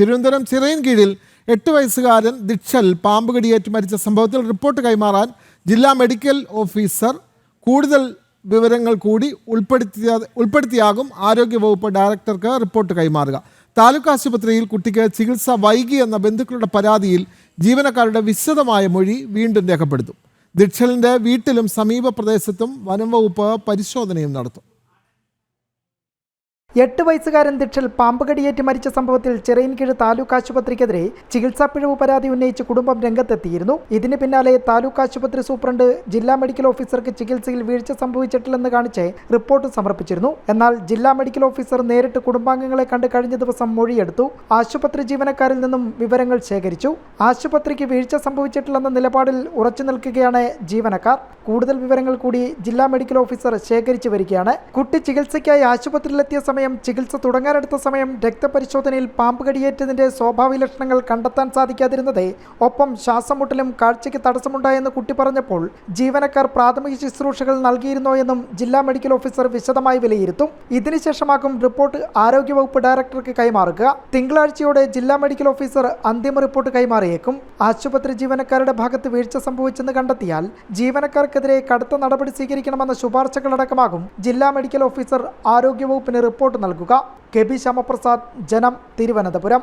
തിരുവനന്തപുരം ചിറയൻകീഴിൽ 8 വയസ്സുകാരൻ ദിക്ഷൽ പാമ്പ് കടിയേറ്റ് മരിച്ച സംഭവത്തിൽ റിപ്പോർട്ട് കൈമാറാൻ ജില്ലാ മെഡിക്കൽ ഓഫീസർ കൂടുതൽ വിവരങ്ങൾ കൂടി ഉൾപ്പെടുത്തിയാകും ആരോഗ്യവകുപ്പ് ഡയറക്ടർക്ക് റിപ്പോർട്ട് കൈമാറുക. താലൂക്ക് ആശുപത്രിയിൽ കുട്ടിക്ക് ചികിത്സ വൈകി എന്ന ബന്ധുക്കളുടെ പരാതിയിൽ ജീവനക്കാരുടെ വിശദമായ മൊഴി വീണ്ടും രേഖപ്പെടുത്തും. ദിക്ഷലിൻ്റെ വീട്ടിലും സമീപ പ്രദേശത്തും വനം വകുപ്പ് പരിശോധനയും നടത്തും. 8 വയസ്സുകാരൻ ദിക്ഷൽ പാമ്പ് കടിയേറ്റ് മരിച്ച സംഭവത്തിൽ ചിറയൻകീഴ് താലൂക്ക് ആശുപത്രിക്കെതിരെ ചികിത്സാ പിഴവ് പരാതി ഉന്നയിച്ച് കുടുംബം രംഗത്തെത്തിയിരുന്നു. ഇതിന് പിന്നാലെ താലൂക്ക് ആശുപത്രി സൂപ്രണ്ട് ജില്ലാ മെഡിക്കൽ ഓഫീസർക്ക് ചികിത്സയിൽ വീഴ്ച സംഭവിച്ചിട്ടില്ലെന്ന് കാണിച്ച് റിപ്പോർട്ട് സമർപ്പിച്ചിരുന്നു. എന്നാൽ ജില്ലാ മെഡിക്കൽ ഓഫീസർ നേരിട്ട് കുടുംബാംഗങ്ങളെ കണ്ട് കഴിഞ്ഞ ദിവസം മൊഴിയെടുത്തു. ആശുപത്രി ജീവനക്കാരിൽ നിന്നും വിവരങ്ങൾ ശേഖരിച്ചു. ആശുപത്രിക്ക് വീഴ്ച സംഭവിച്ചിട്ടില്ലെന്ന നിലപാടിൽ ഉറച്ചു നിൽക്കുകയാണ് ജീവനക്കാർ. കൂടുതൽ വിവരങ്ങൾ കൂടി ജില്ലാ മെഡിക്കൽ ഓഫീസർ ശേഖരിച്ചു വരികയാണ്. കുട്ടി ചികിത്സയ്ക്കായി ആശുപത്രിയിലെത്തിയ സമയം, ചികിത്സ തുടങ്ങാനെടുത്ത സമയം രക്തപരിശോധനയിൽ പാമ്പ് കടിയേറ്റതിന്റെ സ്വാഭാവിക ലക്ഷണങ്ങൾ കണ്ടെത്താൻ സാധിക്കാതിരുന്നത്, ഒപ്പം ശ്വാസമുട്ടലും കാഴ്ചയ്ക്ക് തടസ്സമുണ്ടായെന്ന് കുട്ടി പറഞ്ഞപ്പോൾ ജീവനക്കാർ പ്രാഥമിക ശുശ്രൂഷകൾ നൽകിയിരുന്നോ എന്നും ജില്ലാ മെഡിക്കൽ ഓഫീസർ വിശദമായി വിലയിരുത്തും. ഇതിനുശേഷമാകും റിപ്പോർട്ട് ആരോഗ്യവകുപ്പ് ഡയറക്ടർക്ക് കൈമാറുക. തിങ്കളാഴ്ചയോടെ ജില്ലാ മെഡിക്കൽ ഓഫീസർ അന്തിമ റിപ്പോർട്ട് കൈമാറിയേക്കും. ആശുപത്രി ജീവനക്കാരുടെ ഭാഗത്ത് വീഴ്ച സംഭവിച്ചെന്ന് കണ്ടെത്തിയാൽ ജീവനക്കാർക്കെതിരെ കടുത്ത നടപടി സ്വീകരിക്കണമെന്ന ശുപാർശകളടക്കമാകും ജില്ലാ മെഡിക്കൽ ഓഫീസർ ആരോഗ്യവകുപ്പിന് റിപ്പോർട്ട് നൽകുക. കെ ബി ശ്യാമപ്രസാദ്, ജനം, തിരുവനന്തപുരം.